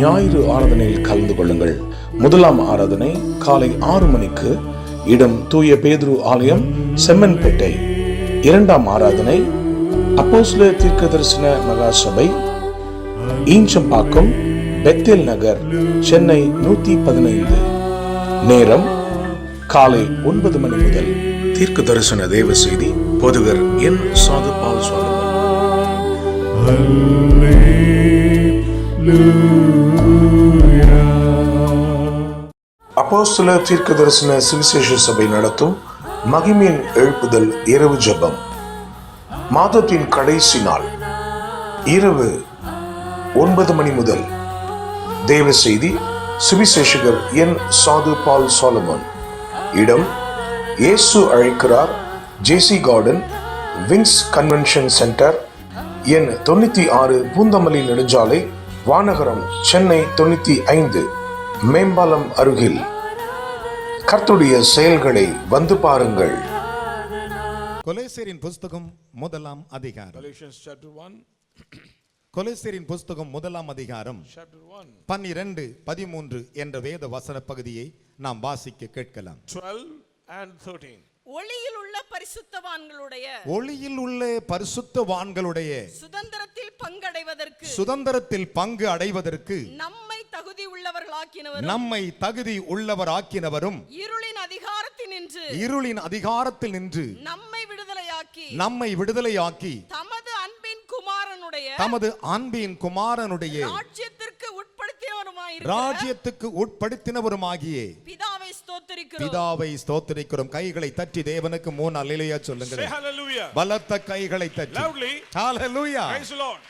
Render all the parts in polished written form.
ஞாயிறு ஆராதனையில் கலந்து கொள்ளுங்கள். முதலாம் ஆராதனை காலை 6 மணிக்கு, இடம் தூய பேதுரு ஆலயம், செம்மன்பேட்டை. இரண்டாம் ஆராதனை அப்போஸ்தலர் தீர்க்கதரிசன மகாசபை, ஈஞ்சம்பாக்கம், பெத்தேல் நகர், சென்னை 115. நேரம் காலை 9 மணி முதல். தீர்க்க தரிசன தேவ செய்தி போதகர் என். சாது பால் சுவாமி. அப்போஸ்தலர் தீர்க்க தரிசன சுவிசேஷ சபை நடத்தும் மகிமையின் எழுப்புதல் இரவு ஜெபம். மாதத்தின் கடைசி நாள் இரவு 9 மணி முதல். தேவ செய்தி சுவிசேஷகர் என். சாது பால் சாலமன். இடம் இயேசு அழைக்கிறார், ஜேசி கார்டன், விங்ஸ் கன்வென்ஷன் சென்டர், எண் 96, பூந்தமல்லி நெடுஞ்சாலை, வானகரம், சென்னை 95, மேம்பாலம் அருகில். கர்த்தருடைய செயல்களை வந்து பாருங்கள். கொலோசியரின் புஸ்தகம் முதலாம் அதிகாரம். கொலோசியரின் புஸ்தகம் முதலாம் அதிகாரம் 12, 13 என்ற வேத வசன பகுதியை நாம் வாசிக்க கேட்கலாம். 12 and 13. ஒளியில் உள்ள பரிசுத்தவான்களுடைய சுதந்திரத்தில் பங்கு அடைவதற்கு நம்மை தகுதி உள்ளவராக்கினவரும் இருளின் அதிகாரத்தில் நின்று நம்மை விடுதலையாக்கி தமது அன்பின் குமாரனுடைய ராஜ்யத்துக்கு உட்படுத்தினவருமாகிய பிதாவை ஸ்தோத்திரிக்கிறோம். கைகளை தட்டி தேவனுக்கு 3 அல்லேலூயா சொல்லுங்கள். பலத்த கைகளை தட்டி ஹல்லேலூயா.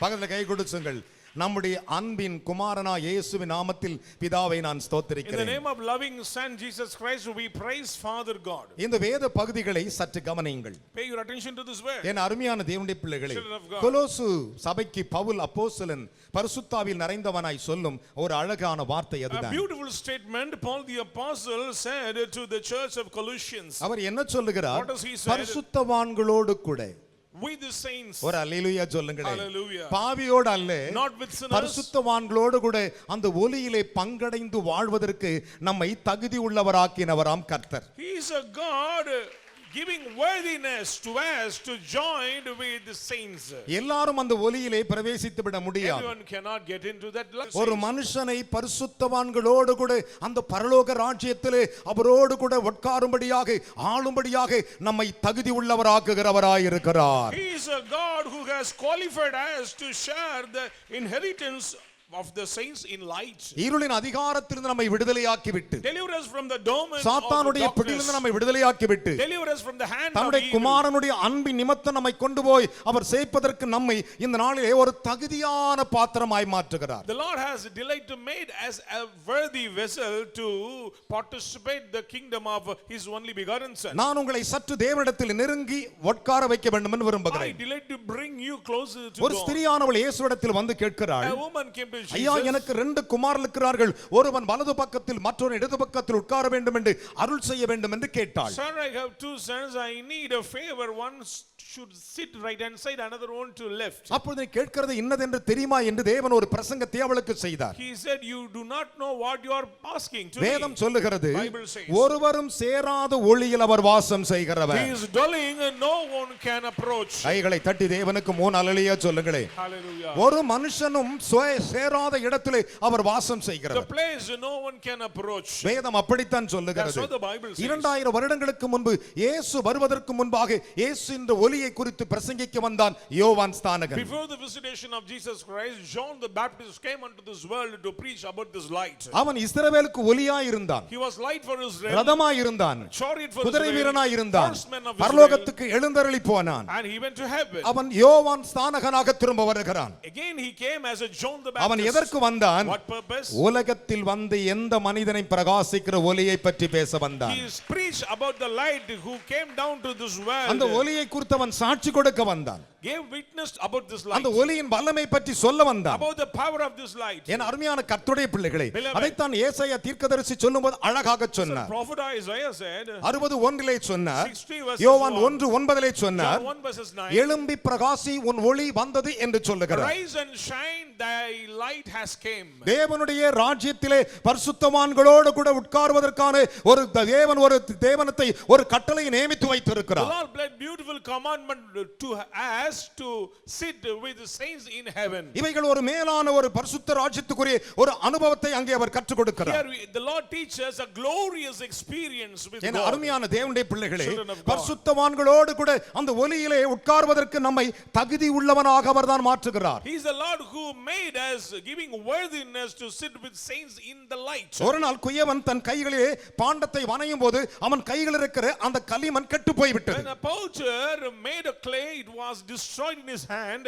பக்கத்துல கை கொடுத்துங்கள். நம்முடைய அன்பின் குமாரனா இயேசுவின் நாமத்தில் பிதாவை நான் ஸ்தோத்திரிக்கிறேன். In the name of loving son Jesus Christ we praise Father God. இந்த வேத பகுதிகளை சற்று கவனியுங்கள். Pay your attention to this word. என் அருமையான தேவனுடைய பிள்ளைகளே, கொலோசு சபைக்கு பவுல் அப்போஸ்தலன் பரிசுத்தாவில் நிறைந்தவனாய் சொல்லும் ஒரு அழகான வார்த்தை அதுதான். A beautiful statement Paul the apostle said to the church of Colossians. அவர் என்ன சொல்லுகிறார்? பரிசுத்தவான்களோடு கூட, with the saints. ஒரு அல்லேலூயா சொல்லுங்களே. Hallelujah. பாவியோடு அல்ல, not with sinners. பரிசுத்தவான்களோடு கூட அந்த ஒளியிலே பங்கடைந்து வாழ்வதற்கு நம்மை தகுதி உள்ளவராக்கினவராம் கர்த்தர். He is a God giving worthiness to us to join with the saints. எல்லாரும் அந்த ஒளியிலே பிரவேசித்து விட முடியாது. Everyone cannot get into that light. ஒரு மனுஷனை பரிசுத்தவான்களோடு கூட அந்த பரலோக ராஜ்யத்திலே அவரோடு கூட உட்காரும்படியாக ஆளும்படியாக நம்மை தகுதி உள்ளவராக்குகிறவராய் இருக்கிறார். He is a God who has qualified us to share the inheritance of the saints in light. இருளின் அதிகாரத்திலிருந்து நம்மை விடுதலையாக்கி விட்டு, deliver us from the domain சாத்தானுடைய பிடியிலிருந்து நம்மை விடுதலையாக்கி விட்டு, deliver us from the hand of தம்முடைய குமாரனுடைய அன்பின் நிமித்தம் நம்மை கொண்டு போய் அவர் சேர்ப்பதற்கு நம்மை இந்த நாளிலே ஒரு தகுதியான பாத்திரமாய் மாற்றுகிறார். The Lord has delight to made as a worthy vessel to participate the kingdom of his only begotten son. நான் உங்களை சற்று தேவனிடத்தில் நெருங்கி உட்கார வைக்க வேண்டும் என்று விரும்புகிறேன். I delight to bring you closer to God. ஒரு ஸ்திரியானவள் இயேசுவிடத்தில் வந்து கேட்கிறாள், a woman came to Jesus. ஐயா, எனக்கு 2 குமாரர்கள் இருக்கிறார்கள், ஒருவன் வலது பக்கத்தில் மற்றொரு இடது பக்கத்தில் உட்கார வேண்டும் என்று அருள் செய்ய வேண்டும் என்று கேட்டாள். Sir, I have 2 sons, I need a favor. One should sit right hand side, another one to left. அப்பொழுது கேட்கிறது இன்னதென்று தெரியுமா என்று தேவன் ஒரு பிரசங்கத்தை அவளுக்கு செய்தார். He said, you do not know what you are asking to me. வேதம் சொல்லுகிறது, ஒருவரும் சேராத ஒளியில் அவர் வாசம் செய்கிறவர். He is dwelling and no one can approach. கைகளை தட்டி தேவனுக்கு 3 அல்லேலூயா சொல்லுங்களே. Hallelujah. ஒரு மனுஷனும் சேராத இடத்திலே அவர் வாசம் செய்கிறவர். The place no one can approach. வேதம் அப்படித்தான் சொல்லுகிறது. 2000 வருடங்களுக்கு முன்பு இயேசு வருவதற்கு முன்பாக இயேசு இந்த ஒளியை குறித்து பிரசங்கிக்க வந்தான் யோவான் ஸ்நானகன். Before the visitation of Jesus Christ, John the Baptist came unto this world to preach about this light. அவன் இஸ்ரவேலுக்கு ஒளியாய் இருந்தான். He was light for Israel. ரதமாய் இருந்தான். Chariot for குதிரை வீரனாய் இருந்தான். horseman of பரலோகத்துக்கு எழுந்தருளி போனான். and he went to heaven. அவன் யோவான் ஸ்நானகனாக திரும்ப வருகிறான். Again he came as a John the Baptist. அவன் எதற்கு வந்தான்? What purpose? உலகத்தில் வந்து எந்த மனிதனை பிரகாசிக்கிற ஒளியை பற்றி பேச வந்தான். He preached about the light who came down to this world. அந்த ஒளியை குறித்து அவன் சாட்சி கொடுக்க வந்தான். gave witness about this light. அந்த ஒளியின் வல்லமை பற்றி சொல்ல வந்தான். About the power of this light. என் அருமையான கர்த்தருடைய பிள்ளைகளே, அதைத்தான் ஏசாயா தீர்க்கதரிசி சொல்லும்போது அழகாக சொன்னார். Prophet Isaiah said 61 சொன்னார், யோவான் 1:9 சொன்னார், எழும்பி பிரகாசி உன் ஒளி வந்தது என்று சொல்லுகிறார். Rise and shine, thy light has came. தேவனுடைய ராஜ்யத்திலே பரிசுத்தவான்களோடு கூட உட்கார்வதற்கான ஒரு தேவன் ஒரு தேவனத்தை ஒரு கட்டளை நியமித்து வைத்திருக்கிறார். The Lord blessed beautiful commandment to us to sit with the saints in heaven. இவைகள் ஒரு மேலான ஒரு பரிசுத்த ராஜ்யத்துக்குரிய ஒரு அனுபவத்தை அங்கே அவர் கற்றுக் கொடுக்கிறார். Here the Lord teaches a glorious experience with N God. அருமையான தேவனுடைய பிள்ளைகளே, பரிசுத்தவான்களோடு கூட அந்த ஒளியிலே உட்கார்வதற்கு நம்மை தகுதி உள்ளவனாக அவர்தான் மாற்றுகிறார். He is the Lord who made us, giving worthiness to sit with saints in the light. ஒரு நாள் குயவன் தன் கைகளிலே பாண்டத்தை வனையும் போது அவன் கையில் இருக்கிற அந்த களிமண் கெட்டு போய்விட்டது. When a potter made a clay, it was destroyed in his hand.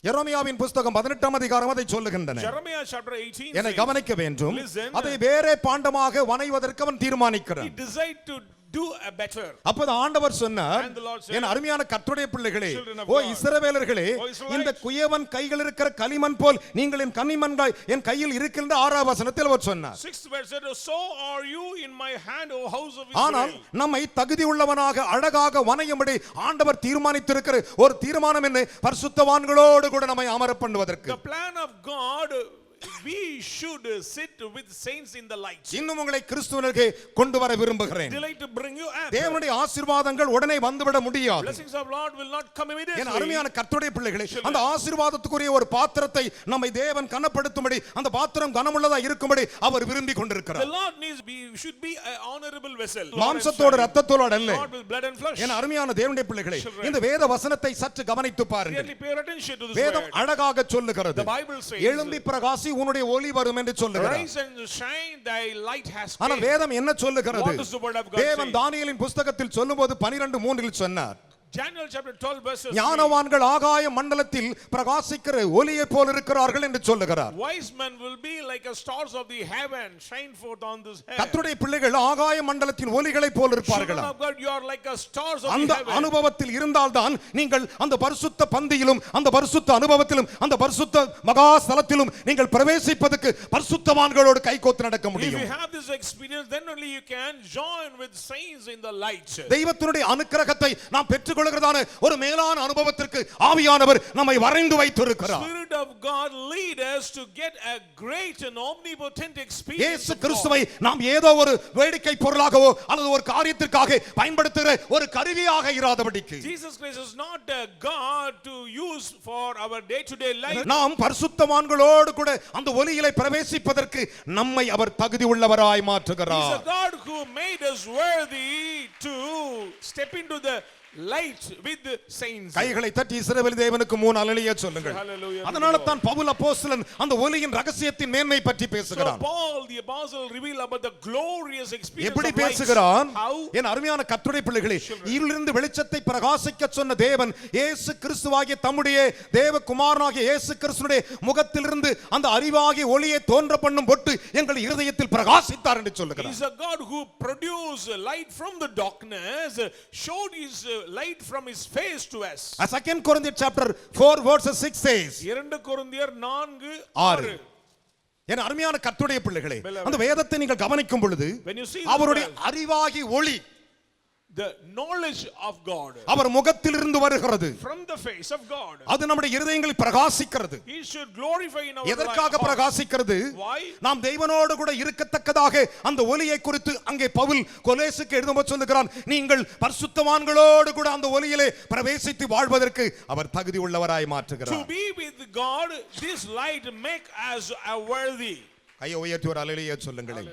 எரேமியாவின் புத்தகம் 18ஆம் அதிகாரம் அதை சொல்லுகின்றன. Jeremiah chapter 18 என்னை கவனிக்க வேண்டும். Listen. அதை வேறே பாண்டமாக வனைவதற்கு அவன் தீர்மானிக்கிறான். He decided to do a better. அப்போது ஆண்டவர் சொன்னார், And the Lord said, என் அருமையான கர்த்தருடைய பிள்ளைகளே, children of O God, இஸ்ரவேலர்களே, O Israelites, இந்த குயவன் கையில் இருக்கிற களிமண் போல் நீங்கள் என் கனிமண்கள் என் கையில் இருக்கின்ற 6ஆம் வசனத்தில் அவர் சொன்னார். 6th verse said, so are you in my hand, O house of ஆனால் Israel. நம்மை தகுதி உள்ளவனாக அழகாக வனையும்படி ஆண்டவர் தீர்மானித்திருக்கிற ஒரு தீர்மானம் என்ன? பரிசுத்தவான்களோடு கூட நம்மை அமர பண்ணுவதற்கு. The plan of God, we should sit with saints in the light. இன்னும் உங்களை கிறிஸ்துவினருக்கு கொண்டு வர விரும்புகிறேன். Delight to bring you up. தேவனுடைய ஆசீர்வாதங்கள் உடனே வந்துவிட முடியாது. Blessings of Lord will not come immediately. என் அருமையான கர்த்தருடைய பிள்ளைகளே, அந்த ஆசீர்வாதத்துக்குரிய ஒரு பாத்திரத்தை நம்மை தேவன் கனப்படுத்தும்படி அந்த பாத்திரம் கனமுள்ளதா இருக்கும்படி அவர் விரும்பி கொண்டிருக்கிறார். The Lord needs we should be an honorable vessel. மாம்சத்தோடு இரத்தத்தோடு அல்ல. Not with blood and flesh. என் அருமையான தேவனுடைய பிள்ளைகளே, இந்த வேத வசனத்தை சற்று கவனித்து பாருங்கள். Really pay attention to this வேதம் word. அழகாக சொல்லுகிறது. The Bible says, எழும்பி பிரகாசி உன்னுடைய ஒளி வரும் என்று சொல்லுகிறார். Rise and shine, thy light has come. ஆனால் வேதம் என்ன சொல்லுகிறது? What does the word of God தேவன் say? தானியேலின் புத்தகத்தில் சொல்லும்போது 12:3 சொன்னார், Daniel chapter 12 verses 3. ஞானவான்கள் ஆகாய மண்டலத்தில் பிரகாசிக்கிற ஒளியை போல் இருக்கிறார்கள் என்று சொல்லுகிறார். Wise men will be like a stars of the heaven, shine forth on this heaven. கர்த்தருடைய பிள்ளைகள் ஆகாய மண்டலத்தின் ஒளிகளை போல் இருப்பார்கள். Children of God, you are like a stars of அந்த the heaven. அனுபவத்தில் இருந்தால்தான் நீங்கள் அந்த பரிசுத்த பந்தியிலும் அந்த பரிசுத்த அனுபவத்திலும் அந்த பரிசுத்த மகா ஸ்தலத்திலும் நீங்கள் பிரவேசிப்பதற்கு பரிசுத்தவான்களோடு கைகோத்து நடக்க If முடியும். you have this experience, then only you can join with saints in the light. தெய்வத்தினுடைய அனுக்கிரகத்தை நாம் பெற்றுக்கொள்கிறதான ஒரு மேலான அனுபவத்திற்கு ஆவியானவர் நம்மை வரைந்து வைத்திருக்கிறார். Spirit of God lead us to get a great and omnipotent experience. இயேசு கிறிஸ்துவை நாம் ஏதோ ஒரு வேடிக்கை பொருளாகவோ அல்லது ஒரு காரியத்திற்காக பயன்படுத்துகிற ஒரு கருவியாக இராதபடிக்கு Jesus Christ is not a God to use for our day to day life. நாம் பரிசுத்தவான்களோடு கூட அந்த ஒளியிலே பிரவேசிப்பதற்கு நம்மை அவர் தகுதி உள்ளவராய் He's மாற்றுகிறார். a God who made us worthy to step into the light with the saints. கைகளை தட்டி இஸ்ரவேல் தேவனுக்கு 3 அல்லேலூயா சொல்லுங்கள். Hallelujah. அதனால தான் பவுல் அப்போஸ்தலன் அந்த ஒளியின் ரகசியத்தின் மேன்மை பற்றி So பேசுகிறான். Paul the apostle revealed about the glorious experience எப்படி of light. பேசுகிறான்? How? என் அருமையான கர்த்தருடைய பிள்ளைகளே, இருளிலிருந்து வெளிச்சத்தை பிரகாசிக்க சொன்ன தேவன் இயேசு கிறிஸ்துவாகிய தம்முடைய தேவகுமாரனாகிய இயேசு கிறிஸ்துவினுடைய முகத்திலிருந்து அந்த அறிவாகிய ஒளியை தோன்ற பண்ணும் பொட்டு எங்கள் இருதயத்தில் பிரகாசித்தார் என்று சொல்லுகிறார். He's a God who produced light from the darkness, showed his light from his face to us. 2 Corinthians chapter 4 verses 6 says, 2 கொரிந்தியர் 4:6. என் அருமையான கர்த்தருடைய பிள்ளைகளே, அந்த வேதத்தை நீங்கள் கவனிக்கும் பொழுது When you see அவருடைய அறிவாகி ஒளி the knowledge of God அவர் முகத்திலிருந்து வருகிறது. from the face of God, அது நம்முடைய இருதயங்களில் பிரகாசிக்கிறது. he should glorify in our எதற்காக life. பிரகாசிக்கிறது? Why? நாம் தேவனோடு கூட இருக்கத்தக்கதாக அந்த ஒளியை குறித்து அங்கே பவுல் கொலோசைக்கு எழுதும்போது சொல்லுகிறான், நீங்கள் பரிசுத்தவான்களோடு கூட அந்த ஒளியிலே பிரவேசித்து வாழ்வதற்கு அவர் தகுதி உள்ளவராய் To மாற்றுகிறார். be with God, this light make us worthy. கையை உயர்த்தி ஒரு அல்லேலூயா சொல்லுங்களேன்.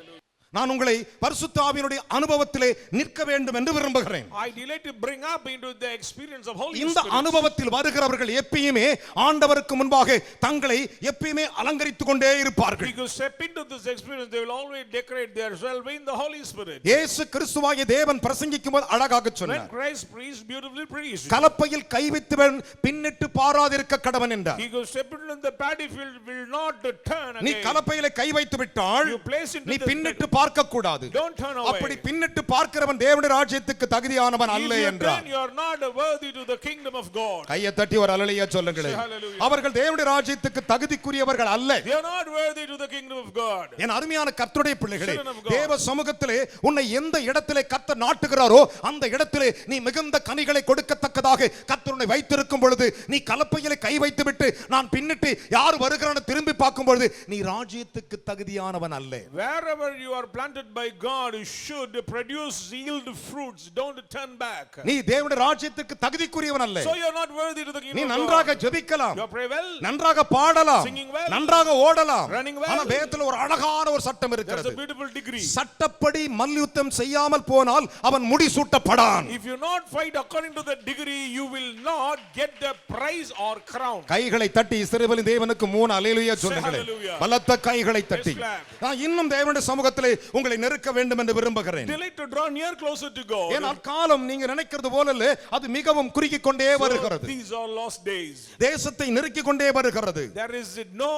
நான் உங்களை பரிசுத்த ஆவியினுடைய அனுபவத்திலே நிற்க வேண்டும் என்று விரும்புகிறேன். I delight to bring up into the experience of Holy இந்த Spirit. அனுபவத்தில் வருகிறவர்கள் எப்பயுமே ஆண்டவருக்கு முன்பாக தங்களை எப்பயுமே அலங்கரித்துக் கொண்டே இருப்பார்கள். Because step into this experience, they will always decorate themselves in the Holy Spirit. இயேசு கிறிஸ்துவாகிய தேவன் பிரசங்கிக்கும்போது அழகாக When சொன்னார், Christ preached, beautifully preached. கலப்பையில் கை வைத்தவன் பின்னிட்டு பாராதிருக்க கடவன் என்றார். He goes step into the paddy field will not turn நீ again. கலப்பையிலே கை வைத்து விட்டால் You place into நீ the பின்னிட்டு பார்க்க கூடாது. Don't turn away. அப்படி பின்னிட்டு பார்க்கிறவன் தேவனுடைய ராஜ்யத்துக்கு தகுதியானவன் அல்ல If you என்றார். turn, you are not worthy to the kingdom of God. கையை தட்டி ஒரு அல்லேலூயா சொல்லுங்களே. Hallelujah. அவர்கள் தேவனுடைய ராஜ்யத்துக்கு தகுதிக்குரியவர்கள் அல்ல. They are not worthy to the kingdom of God. என் அருமையான கர்த்தருடைய பிள்ளைகளே, Children of God. தேவ சமூகத்திலே உன்னை எந்த இடத்திலே கர்த்தர் நாட்டுகிறாரோ அந்த இடத்திலே நீ மிகுந்த கனிகளை கொடுக்கத்தக்கதாக கர்த்தர் உன்னை வைத்திருக்கும் பொழுது, நீ கலப்பையிலே கை வைத்து விட்டு நான் பின்னிட்டு யார் வருகிறான்னு திரும்பி பார்க்கும் பொழுது நீ ராஜ்யத்துக்கு தகுதியானவன் அல்ல. Wherever you are planted by God, you should produce yield fruits. Don't turn back. நீ தேவனுடைய ராஜ்யத்துக்கு தகுதிக்குரியவன் அல்ல. So you are not worthy to the நீ kingdom of நன்றாக God. ஜெபிக்கலாம், You pray well, நன்றாக பாடலாம், Singing well, நன்றாக ஓடலாம். running well. ஆனா வேதத்துல ஒரு அழகான ஒரு சட்டம் there's இருக்கிறது. a beautiful degree. சட்டப்படி மல்யுத்தம் செய்யாமல் போனால் அவன் முடிசூட்டப்படான். If you not fight according to the degree, you will not get the prize or crown. கைகளை தட்டி இஸ்ரவேலின் தேவனுக்கு 3 அல்லேலூயா சொல்லுங்களேன். hallelujah. பலத்த கைகளை தட்டி. Yes, clap. நான் இன்னும் தேவனுடைய சமூகத்திலே உங்களை நெருக்க வேண்டும் என்று விரும்புகிறேன். Delight to draw near closer to God. ஏனால் காலம் நீங்க நினைக்கிறது போல இல்ல, அது மிகவும் குறுகிக் கொண்டே So வருகிறது. these are lost days. தேசத்தை நெருக்கிக் கொண்டே வருகிறது. There is no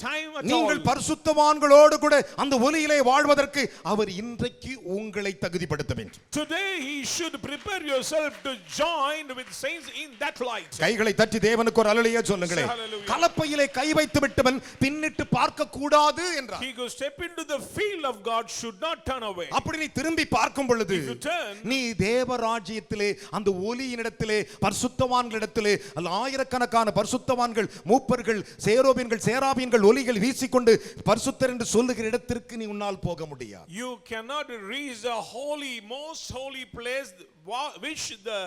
time at all. நீங்கள் பரிசுத்தவான்களோடு கூட அந்த ஒளியிலே வாழ்வதற்கு அவர் இன்றைக்கு உங்களை தகுதிப்படுத்த வேண்டும். Today he should prepare yourself to join with saints in that light. கைகளை தட்டி தேவனுக்கு ஒரு அல்லேலூயா சொல்லுங்களேன். Hallelujah. கலப்பையிலே கை வைத்து விட்டவன் பின்னிட்டு பார்க்க கூடாது என்றார். He goes step into the field of God, should not turn away. அப்படி நீ திரும்பி பார்க்கும் பொழுது If you turn, நீ தேவராஜ்யத்திலே அந்த ஒளியினிடத்திலே பரிசுத்தவான்களிடத்திலே ஆயிரக்கணக்கான பரிசுத்தவான்கள், மூப்பர்கள், சேரோபின்கள், சேராபீன்கள் ஒலிகள் வீசிக்கொண்டு பரிசுத்தர் என்று சொல்லுகிற இடத்திற்கு நீ உன்னால் போக முடியாது. you cannot reach the holy, most holy place which the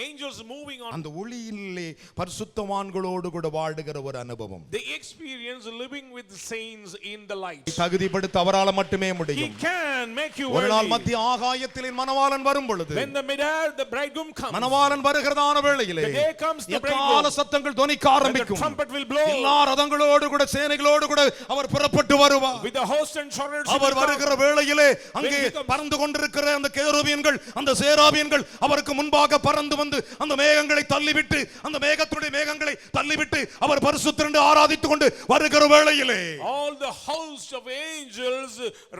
angels moving on. அந்த ஒளியிலே பரிசுத்தவான்களோடு கூட வாழுகிற ஒரு அனுபவம். They experience living with the saints in the light. தகுதிப்படுத்த அவரால மட்டுமே He முடியும். can make you ஒரு நாள் worthy. மத்திய ஆகாயத்திலே மணவாளன் வரும் பொழுது, When the midair, the bridegroom comes, மணவாளன் வருகிறதான வேளையிலே the day comes, the எக்கால bridegroom, சத்தங்கள் தொனிக்க and the ஆரம்பிக்கும். trumpet will blow. எல்லா ரதங்களோடு கூட சேனைகளோடு கூட அவர் புறப்பட்டு வருவார். With the host and chariots, he our will come. வருகிற வேளையிலே அங்கே When he comes, பறந்து கொண்டிருக்கிற அந்த கேருபீன்கள், அந்த சேராபீன்கள் அவருக்கு முன்பாக பறந்து வந்து அந்த மேகங்களை தள்ளிவிட்டு, அந்த மேகத்துடைய மேகங்களை தள்ளிவிட்டு அவர் பரிசுத்தர் என்று ஆராதித்துக் கொண்டு வருகிற வேளையிலே all the host of angels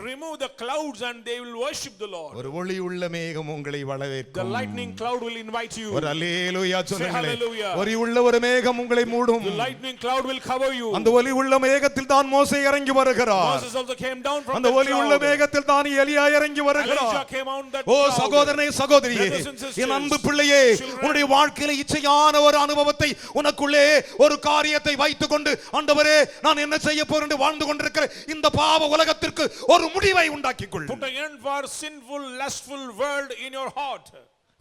remove the clouds and they will worship the Lord. ஒரு ஒளி உள்ள மேகம் உங்களை The வரவேற்கும். lightning cloud will invite you. ஒரு அல்லேலூயா சொல்லுங்களேன். hallelujah. ஒளி உள்ள ஒரு மேகம் உங்களை மூடும். The lightning cloud will cover you. அந்த ஒளி உள்ள மேகத்தில் தான் மோசே இறங்கி வருகிறார். Moses also came down from அந்த the ஒளி உள்ள cloud. மேகத்தில் தான் எலியா இறங்கி வருகிறார். Elijah came out that O cloud. சகோதரனே சகோதரியே, Brothers and sisters, என் அன்பு பிள்ளையே, children, உன்னுடைய வாழ்க்கையில இச்சையான ஒரு அனுபவத்தை உனக்குள்ளே ஒரு காரியத்தை வைத்துக் கொண்டு, ஆண்டவரே நான் என்ன செய்ய போறேன் என்று வாழ்ந்து கொண்டிருக்கிற இந்த பாவ உலகத்திற்கு ஒரு முடிவை உண்டாக்கிக்கொள். Put an end for sinful, lustful world in your heart.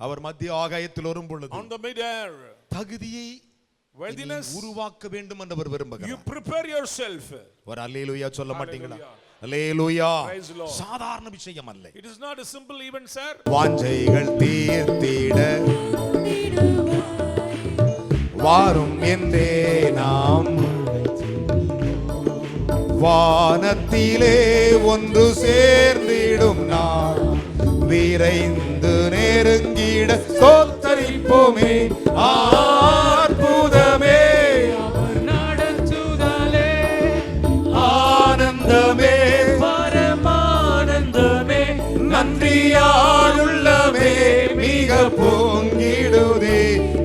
அவர் மத்திய ஆகாயத்தில் வரும் பொழுது On the midair, தகுதியை worthiness, உருவாக்க வேண்டும் என்று அவர் you விரும்புகிறார். prepare yourself. ஒரு அல்லேலூயா சொல்ல மாட்டீங்களா? Hallelujah. Hallelujah. Praise the Lord. சாதாரண விஷயம் அல்ல. It is not a simple event, sir. வாஞ்சைகள் தீர்த்திட வாரும் என்றே நாம் வானத்திலே ஒன்று சேர்ந்திடும் நாம் விரைந்து நெருங்கிட ஸ்தோத்தரிப்போமே. அற்புதமே, ஆனந்தமே, பரமானந்தமே, நன்றியாளுள்ளமே மிக பொங்கிடுதே.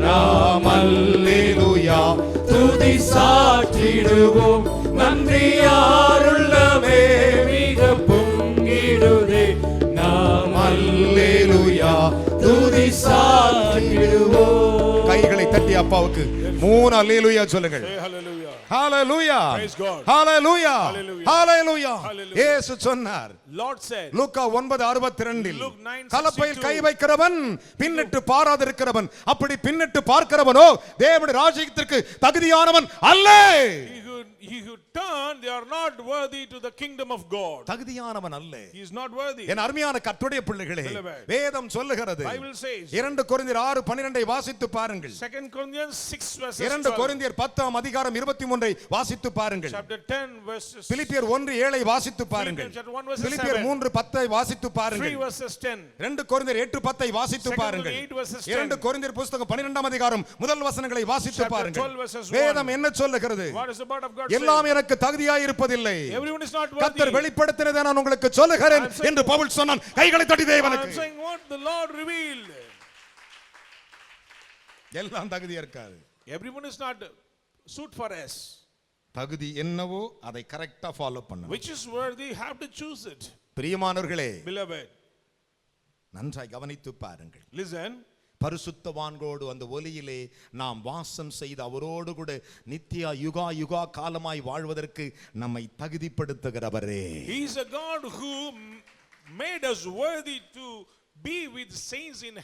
நாம் அல்லேலூயா துதி சாற்றிடுவோம். நன்றியாளுள்ளமே மிக பொங்கிடுதே. நாம் அல்லேலூயா துதி சாற்றிடுவோம். கைகளை தட்டி அப்பாவுக்கு 3 அல்லேலூயா சொல்லுங்கள். Say hallelujah. ஹalleluya, Praise God. ஹalleluya, Hallelujah. ஹalleluya. Hallelujah. இயேசு சொன்னார் Lord said, லூக்கா 9:62, Luke 9:62, கலப்பையில் கை வைக்கிறவன் பின்னிட்டு பாராதிருக்கிறவன், அப்படி பின்னிட்டு பார்க்கிறவனோ தேவனுடைய ராஜ்யத்திற்கு தகுதியானவன் அல்ல. he who turn, they are not worthy to the kingdom of God. தகுதியானவன் அல்ல. He is not worthy. என் அருமையான கர்த்தருடைய பிள்ளைகளே, வேதம் சொல்லுகிறது, Bible says, 2 கொரிந்தியர் 6:12 வாசித்து பாருங்கள். 2 Corinthians 6 verses 2 12. கொரிந்தியர் 10:23 வாசித்து பாருங்கள். Chapter 10 verses பிலிப்பியர் 1:7 வாசித்து பாருங்கள். Philippians chapter 1 verses பிலிப்பியர் 7. 3:10 வாசித்து 3 பாருங்கள். verses 10. 2 கொரிந்தியர் 8:10 வாசித்து 2 பாருங்கள். Corinthians 8 verses 10. 2 கொரிந்தியர் புத்தகம் 12 முதல் வசனங்களை வாசித்து Chapter பாருங்கள். 12 verses 1. வேதம் என்ன சொல்லுகிறது? What is the word of God not say. எல்லாம் எனக்கு தகுதியாய் இருப்பதில்லை. Everyone is not worthy. கர்த்தர் வெளிப்படுத்தினதை நான் உங்களுக்கு சொல்லுகிறேன் என்று பவுல் சொன்னான். கைகளை தட்டி தேவனுக்கு. I am saying what the Lord revealed. எல்லாம் தகுதியா இருக்காது. Everyone is not suit for us. தகுதி என்னவோ அதை கரெக்ட்டா ஃபாலோ பண்ணணும். Which is worthy, have to choose it. பிரியமானவர்களே, Beloved, நன்றாய் கவனித்து பாருங்கள். listen. பரிசுத்தவான்களோடு அந்த ஒலியிலே நாம் வாசம் செய்து அவரோடு கூட நித்திய யுகா யுகா காலமாய் வாழ்வதற்கு நம்மை தகுதிப்படுத்துகிறவரே. He is a God who made us worthy to be with saints in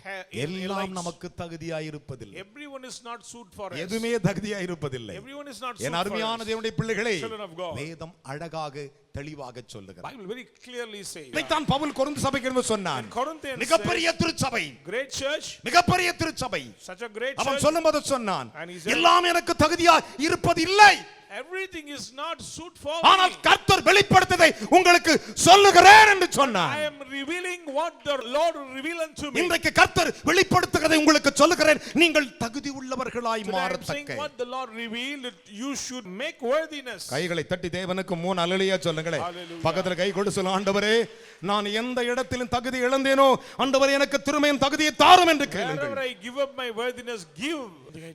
எல்லாம் நமக்கு தகுதியாய் இருப்பதில்லை. Everyone is not suit for us. எதுமே தகுதியாய் இருப்பதில்லை. Everyone is not suit என் அருமையான for us. தேவனுடைய பிள்ளைகளே, Children of God. வேதம் அழகாக தெளிவாக சொல்லுகிறது. Bible very clearly says. இதைத்தான் பவுல் கொரிந்து சபைக்கு என்று சொன்னான். Corinthians மிகப்பெரிய திருச்சபை, great church, மிகப்பெரிய திருச்சபை. such a great அவன் church. சொல்லும்போது சொன்னான், And he said, எல்லாம் எனக்கு தகுதியாய் இருப்பதில்லை. everything is not suit for ஆனால் me. கர்த்தர் வெளிப்படுத்ததை உங்களுக்கு சொல்லுகிறேன் என்று சொன்னான். I am revealing what the Lord revealed unto me. இன்றைக்கு கர்த்தர் வெளிப்படுத்துகிறதை உங்களுக்கு சொல்லுகிறேன். நீங்கள் தகுதி உள்ளவர்களாய் Today I am saying மாறத்தக்க. what the Lord revealed, you should make worthiness. கைகளை தட்டி தேவனுக்கு 3 அல்லேலூயா சொல்லுங்களே. Hallelujah. பக்கத்துல கை கொடு சொல்ல, ஆண்டவரே நான் எந்த இடத்திலும் தகுதி இழந்தேனோ ஆண்டவரே எனக்கு திருமையும் தகுதியை தாரும் என்று கேளுங்கள். Wherever I give up my worthiness, give.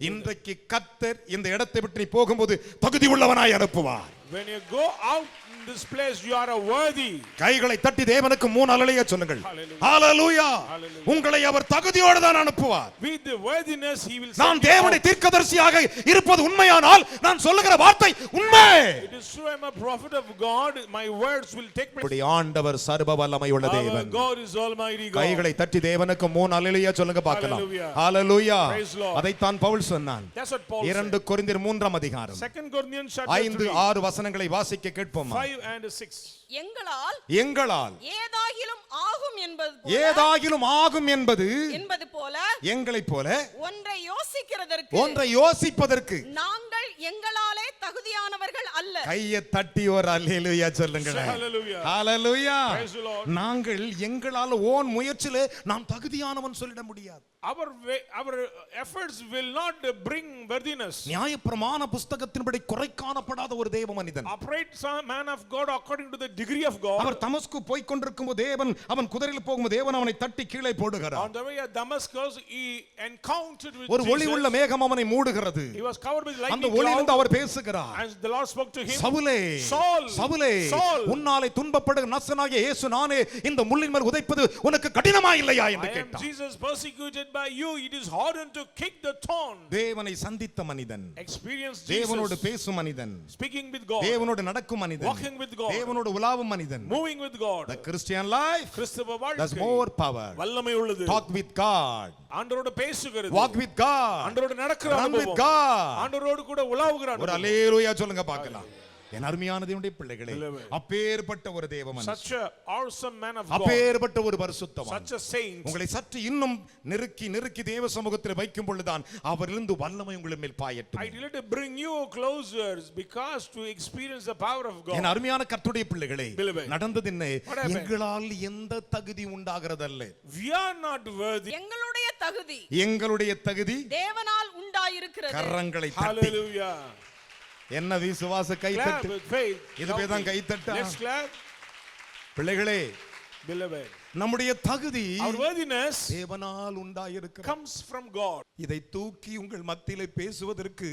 இன்றைக்கு கர்த்தர் இந்த இடத்தை விட்டு நீ போகும்போது தகுதி உள்ளவனாய் அனுப்புவார். When you go out in this place, you are a worthy. கைகளை தட்டி தேவனுக்கு 3 அல்லேலூயா சொல்லுங்கள். Hallelujah. ஹalleluya. Hallelujah. உங்களை அவர் தகுதியோடு தான் அனுப்புவார். With the worthiness he will நான் send you தேவனுடைய out. தீர்க்கதரிசியாக இருப்பது உண்மையானால் நான் சொல்லுகிற வார்த்தை உண்மை. It is true, I am a prophet of God, my words will take place. நம்முடைய ஆண்டவர் சர்வ வல்லமையுள்ள Our தேவன். God is almighty God. கைகளை தட்டி தேவனுக்கு 3 அல்லேலூயா சொல்லுங்க பார்க்கலாம். Hallelujah. ஹalleluya. Praise Lord. அதைத்தான் பவுல் சொன்னான். That's what Paul said. 2 கொரிந்தியர் 3ஆம் அதிகாரம் 2 Corinthians chapter 5 3, 6 வசனங்களை வாசிக்க கேட்போம். 5 and 6. எங்களால் ஏதாகிலும் ஆகும் ஏதாகிலும் ஆகும் என்பது போல எங்களைப் போல ஒன்றை யோசிப்பதற்கு நாங்கள் எங்களாலே தகுதியானவர்கள் அல்ல. கையை தட்டி ஒரு அல்லேலூயா சொல்லுங்கள். Hallelujah. Hallelujah. Praise the Lord. நாங்கள் எங்களால ஓன் முயற்சியிலே நாம் தகுதியானவன் சொல்லிட முடியாது. Our efforts will not bring worthiness. நியாயப்பிரமாண புத்தகத்தின்படி குறை காணப்படாத ஒரு தேவ மனிதன், Upright man of God according to the degree of God. அவர் தமஸ்கு போய் கொண்டிருக்கும்போது தேவன் அவன் குதிரையில் போகும்போது தேவன் அவனை தட்டி கீழே போடுகிறார். On the way at Damascus he encountered with ஒரு ஒளி உள்ள மேகம் அவனை மூடுகிறது. He was covered with lightning. அந்த ஒளியிலிருந்து அவர் பேசுகிறார். And the Lord spoke to him. சவுலே, சவுலே, உன்னாலே துன்பப்படுகிற நசனாகிய இயேசு நானே இந்த முள்ளின் மேல் உதைப்பது உனக்கு கடினமா இல்லையா என்று கேட்டார். Jesus persecuted by you, it is harder to kick the thorn. தேவனை சந்தித்த மனிதன், Experience Jesus. தேவனோடு பேசும் மனிதன், Speaking with God. தேவனோடு நடக்கும் மனிதன், Walking with God. தேவனோடு உலாவும் மனிதன். Moving with God. The Christian life கிறிஸ்தவ வாழ்க்கை has more power. வல்லமை உள்ளது. Talk with God. ஆண்டவரோடு பேசுகிறது. Walk with God. ஆண்டவரோடு நடக்கிற Run with அனுபவம். God. ஆண்டவரோடு கூட உலாவுகிற ஒரு அனுபவம். அல்லேலூயா சொல்லுங்க பார்க்கலாம். என் அருமையான தேவனுடைய பிள்ளைகளே, அப்பேற்பட்ட ஒரு தேவ மனுஷன், Such a awesome man of God. அப்பேற்பட்ட ஒரு பரிசுத்தவான், Such a saint. உங்களை சற்று இன்னும் நெருக்கி தேவ சமூகத்தில் வைக்கும் பொழுதுதான் அவரிலிருந்து வல்லமை உங்கள் மேல் பாயட்டும். I did to bring you closer because to experience the power of God. என் அருமையான கர்த்தருடைய பிள்ளைகளே, Beloved. நடந்தது என்ன? What happened? எங்களால் எந்த தகுதி உண்டாகிறதல்ல. We are not worthy. எங்களுடைய தகுதி தேவனால் உண்டாயிருக்கிறது. கரங்களை தட்டி. Hallelujah. என்ன விசுவாச கை Clap தட்டு. with faith. இது பேதான் கை தட்டா. Let's clap. பிள்ளைகளே, Beloved. நம்முடைய தகுதி Our worthiness தேவனால் உண்டாயிருக்கிறது. comes from God. இதை தூக்கி உங்கள் மத்தியிலே பேசுவதற்கு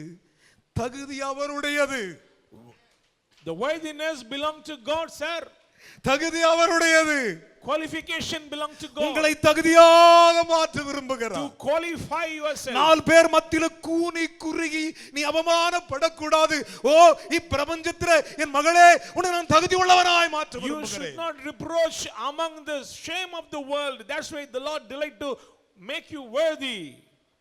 தகுதி அவருடையது. The worthiness belong to God, sir. தகுதி அவருடையது. Qualification belong to God. உங்களை தகுதியாக மாற்ற விரும்புகிறார். To qualify yourself. 4 பேர் மத்தியில கூனி குறுகி நீ அவமானப்படக்கூடாது. ஓ இப்பிரபஞ்சத்திலே என் மகளே உன்னை நான் தகுதி உள்ளவனாய் மாற்ற You விரும்புகிறேன். should not reproach among the shame of the world. That's why the Lord delight to make you worthy.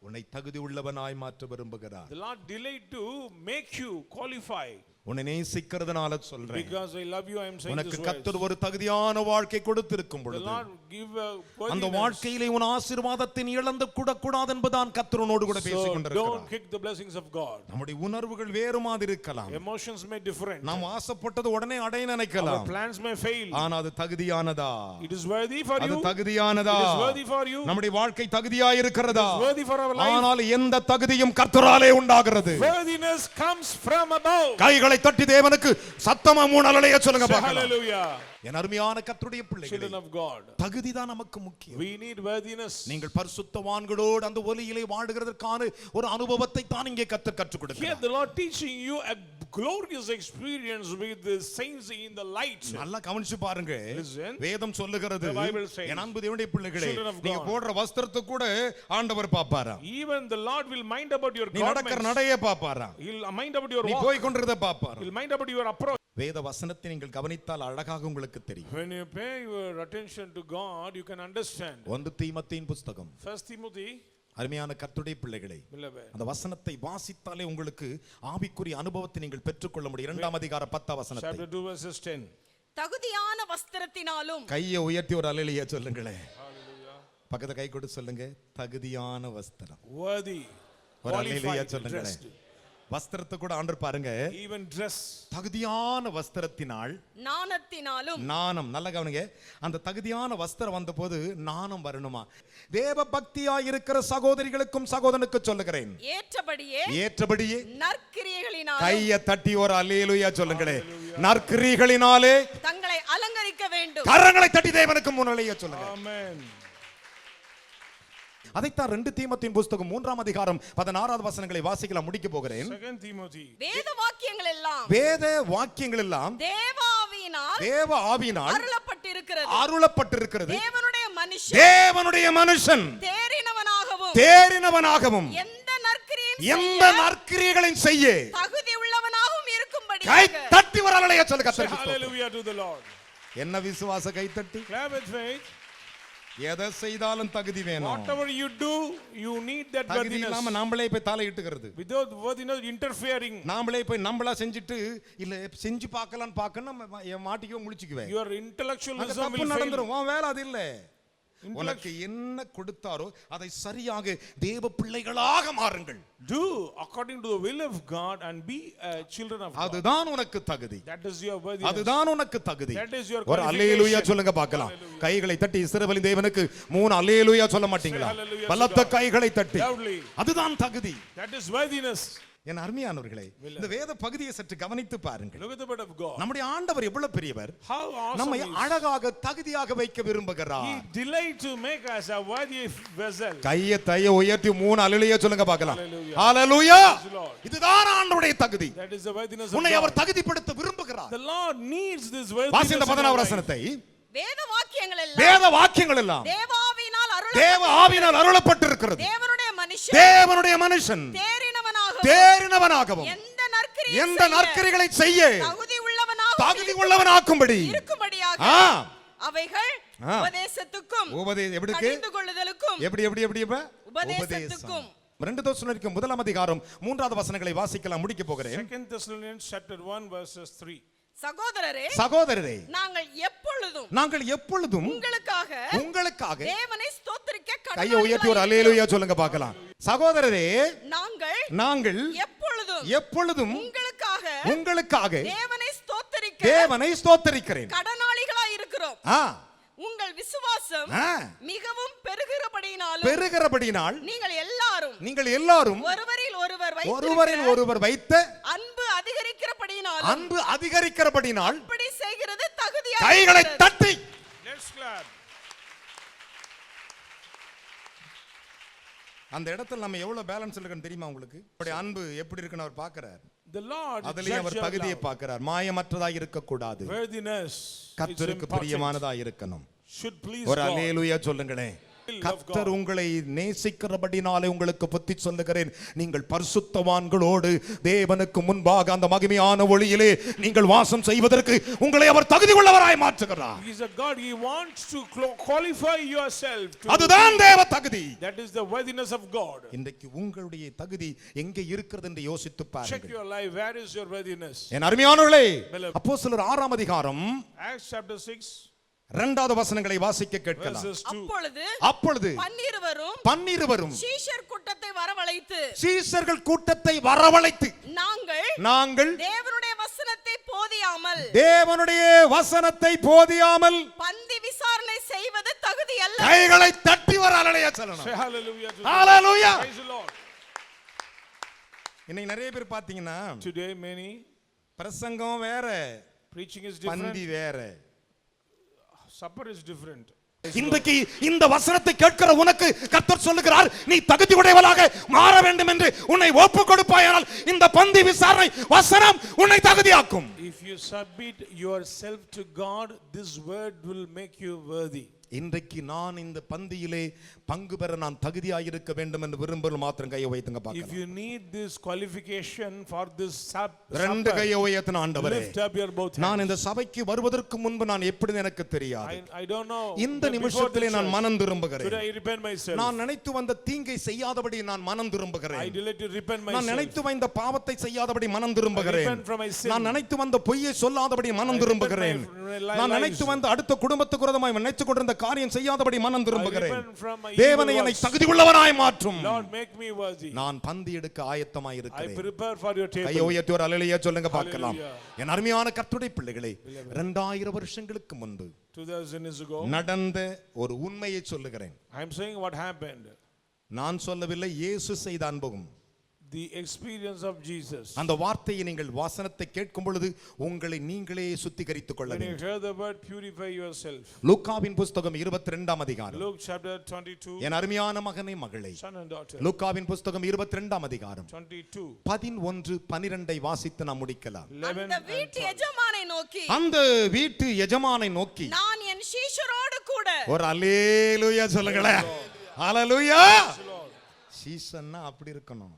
உன்னை தகுதி உள்ளவனாய் மாற்ற விரும்புகிறார். The Lord delight to make you qualify. உன்னை நேசிக்கிறதுனால சொல்றேன். Because I love you, I am saying உனக்கு this கர்த்தர் words. ஒரு தகுதியான வாழ்க்கை கொடுத்திருக்கும் The பொழுது Lord give a அந்த worthiness. வாழ்க்கையிலே உன் ஆசீர்வாதத்தை இழந்து கூடாது என்பதான் கர்த்தரோடு கூட பேசிக் So don't கொண்டிருக்கிறார். kick the blessings of God. நம்முடைய உணர்வுகள் வேறு மாதிரி இருக்கலாம். Emotions may different. நாம் ஆசைப்பட்டது உடனே அடைய Our நினைக்கலாம். plans may fail. ஆனா அது தகுதியானதா? It is worthy for அது you. தகுதியானதா? It is worthy for you. நம்முடைய வாழ்க்கை தகுதியாய் இருக்கிறதா? It is worthy for our life. ஆனால் எந்த தகுதியும் கர்த்தராலே உண்டாகிறது. Worthiness comes from above. கைகளை கரங்களை தட்டி தேவனுக்கு சத்தமா 3 அல்லேலூயா சொல்லுங்க Say பார்க்கலாம். hallelujah. என் அருமையான கர்த்தருடைய பிள்ளைகளே, Children of God, தகுதி தான் நமக்கு முக்கியம். we need worthiness. நீங்கள் பரிசுத்தவான்களோடு அந்த ஒலியிலே வாழுகிறதற்கான ஒரு அனுபவத்தை தான் இங்கே கர்த்தர் கற்றுக் Here கொடுக்கிறார். the Lord teaching you a glorious experience with the saints in the light. நல்லா கவனிச்சு பாருங்க. Listen. வேதம் சொல்லுகிறது, The Bible says, என் அன்பு தேவனுடைய பிள்ளைகளே, children of நீங்க God, போடுற வஸ்திரத்தை கூட ஆண்டவர் பாப்பாரா, even the Lord will mind about your நீ நடக்கிற garments. நடையை பாப்பாரா, He'll mind about your நீ walk. போய் கொண்டிருந்த பாப்பாரா. He'll mind about your approach. வேத வசனத்தை நீங்கள் கவனித்தால் அழகாக உங்களுக்கு தெரியும். When you pay your attention to God, you can understand. 1 தீமோத்தேயின் புத்தகம், 1 Timothy, அருமையான கர்த்தருடைய பிள்ளைகளே, beloved, அந்த வசனத்தை வாசித்தாலே உங்களுக்கு ஆவிக்குரிய அனுபவத்தை நீங்கள் பெற்றுக்கொள்ள முடியும். 2ஆம் அதிகாரம் 10ஆம் வசனத்தை chapter 2 verses 10. தகுதியான வஸ்திரத்தினாலும். கையை உயர்த்தி ஒரு அல்லேலூயா சொல்லுங்களே. பக்கத்துல கை கொடு சொல்லுங்க, தகுதியான வஸ்திரம். Worthy, ஒரு அல்லேலூயா qualified, சொல்லுங்களே. dressed. வஸ்திரத்தை கூட ஆண்டவர் பாருங்க, Even dress. தகுதியான வஸ்திரத்தினால் நாணத்தினாலும். நாணம். நல்ல கவனிங்க, அந்த தகுதியான வஸ்திரம் வந்தபோது நாணம் வரணுமா? தேவ பக்தியாய் இருக்கிற சகோதரிகளுக்கும் சகோதரனுக்கு சொல்லுகிறேன், ஏற்றபடியே நற்கிரியைகளினாலும். கையை தட்டி ஒரு அல்லேலூயா சொல்லுங்களே. நற்கிரியைகளினாலே தங்களை அலங்கரிக்க வேண்டும். கரங்களை தட்டி தேவனுக்கு முன்னிலையா சொல்லுங்க. Amen. அதைத்தான் 2 தீமோத்தேயின் புத்தகம் 3ஆம் அதிகாரம் 16வது வசனங்களை வாசிக்கலாம், முடிக்க போகிறேன். 2 Timothy. வேத வாக்கியங்கள் எல்லாம். வேத வாக்கியங்கள் எல்லாம் தேவ ஆவியினால் அருளப்பட்டிருக்கிறது. தேவனுடைய மனுஷன் தேறினவனாகவும் எந்த நற்கிரியைகளையும் செய்ய தகுதி உள்ளவனாகவும் இருக்கும்படி. கை தட்டி ஒரு அல்லேலூயா சொல்லுங்க. Hallelujah to the Lord. என்ன விசுவாச கை தட்டி? Clap with faith. எதை செய்தாலும் தகுதி வேணும். Whatever you do, you need that தகுதி worthiness. இல்லாம நாமளே போய் தலையிட்டுகிறது. Without worthiness interfering. நாமளே போய் நம்மளா செஞ்சுட்டு இல்ல செஞ்சு பார்க்கலாம்னு பார்க்கணும், மாட்டிக்கோ முழிச்சுக்குவேன். Your intellectualism தப்பு will fail. நடந்துரும். உன் வேலை அது இல்ல. உனக்கு என்ன கொடுத்தாரோ அதை சரியாக தேவ பிள்ளைகளாக மாறுங்கள். Do according to the will of God and be children of God. அதுதான் உனக்கு தகுதி. That is your worthiness. அதுதான் உனக்கு தகுதி. That is your ஒரு அல்லேலூயா சொல்லுங்க பார்க்கலாம். கைகளை தட்டி இஸ்ரவேலின் தேவனுக்கு 3 அல்லேலூயா சொல்ல மாட்டீங்களா? பலத்த கைகளை தட்டி. அதுதான் தகுதி. That is worthiness. என் அருமையானவர்களே, இந்த வேத பகுதியை சற்று கவனித்து பாருங்கள். Look at the word of God. நம்முடைய ஆண்டவர் எவ்வளவு பெரியவர். How awesome நம்மை he is. அழகாக தகுதியாக வைக்க விரும்புகிறார். He delight to make us a worthy vessel. கையை உயர்த்தி 3 அல்லேலூயா சொல்லுங்க பார்க்கலாம். Hallelujah. Hallelujah. Praise the Lord. இதுதான் ஆண்டவருடைய தகுதி. That is the worthiness of உன்னை God. அவர் தகுதிப்படுத்த விரும்புகிறார். The Lord needs this worthiness. வாசித்த 16வது வசனத்தை. வேத வாக்கியங்கள் எல்லாம் தேவ ஆவியினால் அருளப்பட்டிருக்கிறது. தேவனுடைய மனுஷன் தேறினவனாகவும் எந்த நற்கிரியைகளை செய்ய தகுதி உள்ளவனாக்கும்படி அவைகள் உபதேசத்துக்கும் கடிந்து கொள்ளுதலுக்கும் உபதேசத்துக்கும். 2 தெசலோனிக்கேயர் 1ஆம் அதிகாரம் 3வது வசனங்களை வாசிக்கலாம், முடிக்க போகிறேன். 2 Thessalonians chapter 1 verses 3. சகோதரரே, நாங்கள் எப்பொழுதும் உங்களுக்காக தேவனை ஸ்தோத்திரிக்க கையை உயர்த்தி ஒரு அல்லேலூயா சொல்லுங்க பார்க்கலாம். சகோதரரே, நாங்கள் எப்பொழுதும் உங்களுக்காக தேவனை ஸ்தோத்திரிக்கிறேன். கடனாளிகளாய் இருக்கிறோம். உங்கள் விசுவாசம் மிகவும் பெருகிறபடியினால் நீங்கள் எல்லாரும் ஒருவரில் ஒருவர் வைத்த அன்பு அதிகரிக்கிறபடியினால் இப்படி செய்கிறது தகுதியாக. கைகளை தட்டி Let's clap. அந்த இடத்துல நம்ம எவ்வளவு பேலன்ஸ் இருக்குன்னு தெரியுமா உங்களுக்கு? அப்படி அன்பு எப்படி இருக்குன்னு அவர் பார்க்கிறார். The Lord அதிலே அவர் தகுதியை பார்க்கிறார். மாயமற்றதாக இருக்க கூடாது. Worthiness கர்த்தருக்கு பிரியமானதாக இருக்கணும். should please ஒரு God. அல்லேலூயா சொல்லுங்களேன். கர்த்தர் உங்களை நேசிக்கிறபடினாலே உங்களுக்கு புத்தி சொல்லுகிறேன், நீங்கள் பரிசுத்தவான்களோடு தேவனுக்கு முன்பாக அந்த மகிமையான ஒளியிலே நீங்கள் வாசம் செய்வதற்கு உங்களை அவர் தகுதி உள்ளவராய் மாற்றுகிறார். He is a God. He wants to qualify yourself to. அதுதான் தேவ தகுதி. That is the worthiness of God. இன்றைக்கு உங்களுடைய தகுதி எங்கே இருக்கிறது என்று யோசித்து Check பாருங்கள். your life. Where is your worthiness? என் அருமையானவர்களே, அப்போஸ்தலர் 6ஆம் அதிகாரம் Acts chapter 6 2வது வசனங்களை வாசிக்க கேட்கலாம். verses 2. அப்பொழுது பன்னிருவரும் சீஷர் கூட்டத்தை வரவழைத்து நாங்கள் தேவனுடைய வசனத்தை போதியாமல் பந்தி விசாரணை செய்வது தகுதி அல்ல. கைகளை தட்டி வர அல்லேலூயா சொல்லணும். Say hallelujah to Hallelujah. Praise the Lord. இன்னைக்கு நிறைய பேர் பாத்தீங்கன்னா Today many பிரசங்கம் வேற, preaching is different, பந்தி வேற, supper is different. இன்றைக்கு இந்த வசனத்தை கேட்கிற உனக்கு கர்த்தர் சொல்லுகிறார், நீ தகுதி உடையவளாக மாற வேண்டும் என்று உன்னை ஒப்பு கொடுப்பாயானால் இந்த பந்தி விசாரணை வசனம் உன்னை தகுதியாக்கும். If you submit yourself to God, this word will make you worthy. இன்றைக்கு நான் இந்த பந்தியிலே பங்கு பெற நான் தகுதியாயிருக்க வேண்டும் என்று விரும்புகிற மாத்திரம் கையை உயர்த்துங்க பார்க்கலாம். If you need this qualification for this ரெண்டு கையை உயர்த்தின ஆண்டவரே, lift up your both hands. நான் இந்த சபைக்கு வருவதற்கு முன்பு நான் எப்படி எனக்கு தெரியாது. I don't know. இந்த நிமிஷத்திலே நான் மனம் திரும்புகிறேன். Today I repent myself. நான் நினைத்து வந்த தீங்கை செய்யாதபடி நான் மனம் திரும்புகிறேன். I delay to repent myself. நான் நினைத்து வந்த பாவத்தை செய்யாதபடி மனம் திரும்புகிறேன். I repent from my sin. நான் நினைத்து வந்த பொய்யை சொல்லாதபடி மனம் திரும்புகிறேன். நான் நினைத்து வந்த அடுத்த குடும்பத்துக்கு விரோதமாய் நினைத்துக் கொண்டிருந்த காரியம் செய்யாதபடி மனம் திரும்புகிறேன். தேவனே என்னை தகுதி உள்ளவனாய் மாற்றும். Lord, make me worthy. நான் பந்தி எடுக்க ஆயத்தமாய் இருக்கிறேன். I prepare for your table. கையை உயர்த்தி ஒரு அல்லேலூயா சொல்லுங்க பார்க்கலாம். என் அருமையான கர்த்தருடைய பிள்ளைகளே, 2000 வருஷங்களுக்கு முன்பு 2000 years ago நடந்த ஒரு உண்மையை சொல்லுகிறேன். I am saying what happened. நான் சொல்லவில்லை, இயேசு செய்த அனுபவம். The experience of Jesus. அந்த வார்த்தையை நீங்கள் வசனத்தை கேட்கும் பொழுது உங்களை நீங்களே சுத்திகரித்துக் கொள்ள When you வேண்டும். hear the word, purify yourself. லூக்காவின் புத்தகம் 22ஆம் அதிகாரம். Luke chapter 22. என் அருமையான மகனே மகளே, Son and daughter. லூக்காவின் புத்தகம் 22ஆம் அதிகாரம் 22. 11 12 வாசித்து நாம் முடிக்கலாம். அந்த வீட்டு எஜமானை நோக்கி, அந்த வீட்டு எஜமானை நோக்கி, நான் என் சீஷரோடு கூட. ஒரு அல்லேலூயா சொல்லுங்களேன். அல்லேலூயா. சீசன்னா அப்படி இருக்கணும்.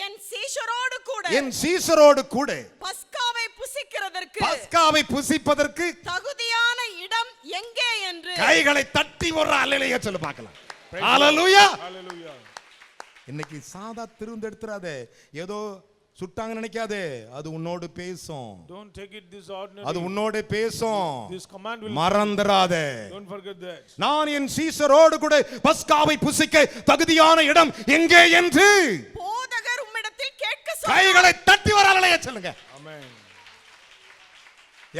என் சீஷரோடு கூட, என் சீஷரோடு கூட பஸ்காவை புசிக்கிறதற்கு, பஸ்காவை புசிப்பதற்கு தகுதியான இடம் எங்கே என்று கைகளை தட்டி ஒரு அல்லேலூயா சொல்லு பார்க்கலாம். அல்லேலூயா. Hallelujah. இன்னைக்கு சாதா திரும்ப எடுத்துறாதே, ஏதோ சுட்டாங்க நினைக்காதே, அது உன்னோடு பேசும். Don't take it this ordinary. அது உன்னோடு பேசும். This command will. மறந்துடாதே. Don't forget that. நான் என் சீஷரோடு கூட பஸ்காவை புசிக்க தகுதியான இடம் எங்கே என்று போதகர் உம்மிடத்தில் கேட்க சொன்னார். கைகளை தட்டி ஒரு அல்லேலூயா சொல்லுங்க. Amen.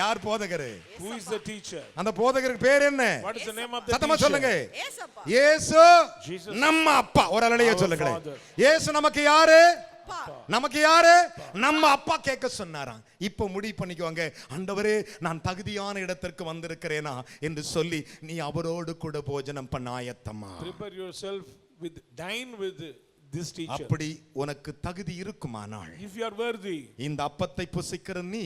யார் போதகர்? Who is the teacher? அந்த போதகருக்கு பேர் என்ன? What is the name of the சத்தமா teacher? சொல்லுங்க. ஏசப்பா. இயேசு Jesus. நம்ம அப்பா. ஒரு அல்லேலூயா Our சொல்லுங்க. Father. இயேசு நமக்கு யாரு? அப்பா. நமக்கு யாரு? நம்ம அப்பா கேட்க சொன்னாராம். இப்போ முடிவு பண்ணிக்குவாங்க, ஆண்டவரே நான் தகுதியான இடத்திற்கு வந்திருக்கிறேனா என்று சொல்லி நீ அவரோடு கூட போஜனம் பண்ண ஆயத்தமா. Prepare yourself with dine with this teacher. அப்படி உனக்கு தகுதி இருக்குமானால், If you are worthy, இந்த அப்பத்தை புசிக்கிற நீ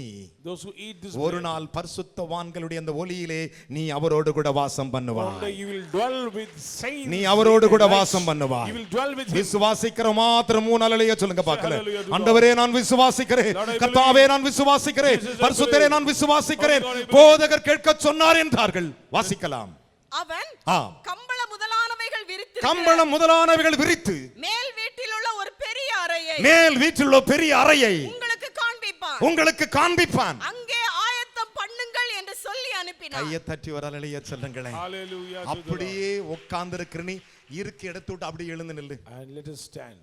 those who eat this ஒரு bread, நாள் பரிசுத்தவான்களுடைய அந்த ஒளியிலே நீ அவரோடு கூட வாசம் one day பண்ணுவாய். you will dwell with saints. நீ அவரோடு கூட in light. வாசம் பண்ணுவாய். You will dwell with him. விசுவாசிக்கிற மாத்திரம் 3 அல்லேலூயா சொல்லுங்க பார்க்கல. Hallelujah to God. ஆண்டவரே நான் விசுவாசிக்கிறேன், Lord, I கர்த்தாவே நான் விசுவாசிக்கிறேன், Jesus, I பரிசுத்தரே believe. நான் விசுவாசிக்கிறேன், Lord, I believe. போதகர் கேட்க சொன்னார் என்றார்கள். வாசிக்கலாம். அவன் ஆம். கம்பள முதலானவைகள் விரித்து, கம்பளம் முதலானவைகள் விரித்து மேல் வீட்டில் உள்ள ஒரு பெரிய அறையை மேல் வீட்டில் பெரிய அறையை உங்களுக்கு காண்பிப்பான். உங்களுக்கு காண்பிப்பான். அங்கே ஆயத்தம் பண்ணுங்கள் என்று சொல்லி அனுப்பினார். கையை தட்டி ஒரு அல்லேலூயா சொல்லுங்களேன். Hallelujah to the Lord. அப்படியே உட்கார்ந்து இருக்கிற நீ இருக்க இடத்தை விட்டு அப்படியே எழுந்து நில்லு. And let us stand.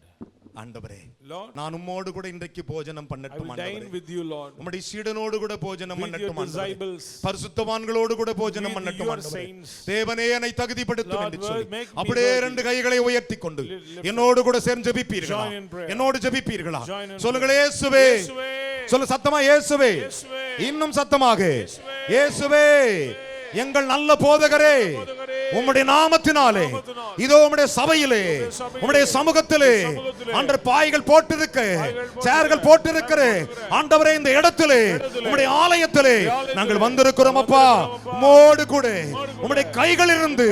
ஆண்டவரே, Lord, நான் உம்மோடு கூட இன்றைக்கு போஜனம் I பண்ணட்டும். will dine ஆண்டவரே, with you, Lord. உம்முடைய சீடனோடு கூட போஜனம் With பண்ணட்டும். your ஆண்டவரே, disciples. பரிசுத்தவான்களோடு கூட போஜனம் With பண்ணட்டும். your ஆண்டவரே, saints. தேவனே என்னை தகுதிப்படுத்தும் Lord, என்று சொல்லி make me அப்படியே worthy. 2 கைகளை உயர்த்தி கொண்டு Lift என்னோடு கூட சேர்ந்து ஜெபிப்பீர்களா? Join in prayer. என்னோடு ஜெபிப்பீர்களா? Join in சொல்லுங்களே, இயேசுவே. இயேசுவே. சொல்லு சத்தமா, இயேசுவே. இயேசுவே. இன்னும் சத்தமாக, இயேசுவே. இயேசுவே எங்கள் நல்ல போதகரே, போதகரே, உம்முடைய நாமத்தினாலே இதோ உம்முடைய சபையிலே உம்முடைய சமூகத்திலே அன்று பாய்கள் போட்டிருக்க, சேர்கள் போட்டிருக்கிற ஆண்டவரே, இந்த இடத்திலே உம்முடைய ஆலயத்திலே நாங்கள் வந்திருக்கிறோம் அப்பா. உம்மோடு கூட உம்முடைய கைகளிலிருந்து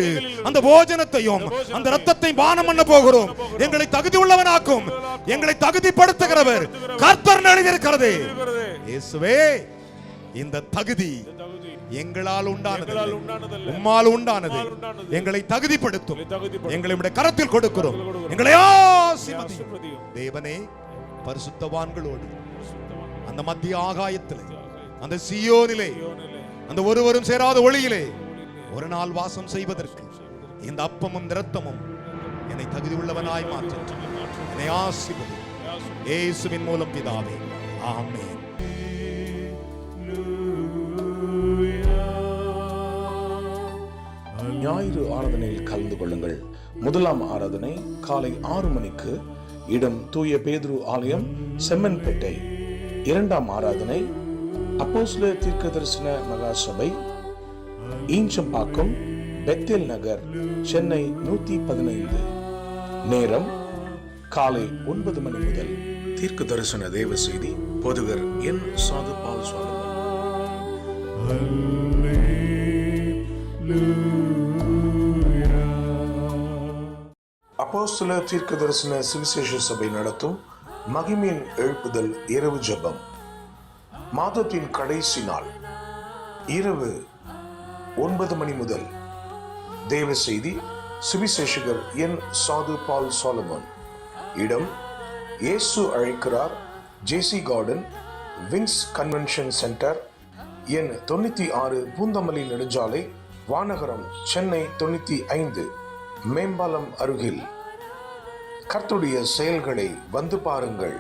அந்த போஜனத்தையும் அந்த இரத்தத்தை பானம் பண்ண போகிறோம். எங்களை தகுதி உள்ளவனாக்கும், எங்களை தகுதிப்படுத்துகிறவர் கர்த்தர் எழுதியிருக்கிறது. இயேசுவே, இந்த தகுதி எங்களால் உண்டானது, உம்மால் உண்டானது. எங்களை தகுதிப்படுத்தும், எங்களை உம்முடைய கரத்தில் கொடுக்கிறோம். எங்களை ஆசீர்வதியும். தேவனே, பரிசுத்தவான்களோடு அந்த மத்திய ஆகாயத்திலே, அந்த சீயோனிலே, அந்த ஒருவரும் சேராத ஒளியிலே ஒரு நாள் வாசம் செய்வதற்கு இந்த அப்பமும் இரத்தமும் என்னை தகுதி உள்ளவனாய் மாற்றட்டும். என்னை ஆசீர்வதியும். இயேசுவின் மூலம் பிதாவே, ஆமென். ஞாயிறு ஆராதனையில் கலந்து கொள்ளுங்கள். முதலாம் ஆராதனை காலை 6 மணிக்கு, இடம் தூய பேதுரு ஆலயம், செம்மன்பேட்டை. இரண்டாம் ஆராதனை அப்போஸ்தலர் தீர்க்கதரிசன மகா சபை, ஈஞ்சம்பாக்கம், பெத்தேல் நகர், சென்னை 115. நேரம் காலை 9 மணி முதல். தீர்க்க தரிசன தேவ செய்தி போதகர் என். சாது பால் சுவாமி. அப்போஸ்தலர் தீர்க்க தரிசன சுவிசேஷ சபை நடத்தும் மகிமையின் எழுப்புதல் இரவு ஜெபம். மாதத்தின் கடைசி நாள் இரவு 9 மணி முதல். தேவ செய்தி சுவிசேஷகர் என். சாது பால் சாலமன். இடம் இயேசு அழைக்கிறார், ஜேசி கார்டன், விங்ஸ் கன்வென்ஷன் சென்டர், எண் 96, பூந்தமல்லி நெடுஞ்சாலை, வானகரம், சென்னை 95, மேம்பாலம் அருகில். கர்த்தருடைய செயல்களை வந்து பாருங்கள்.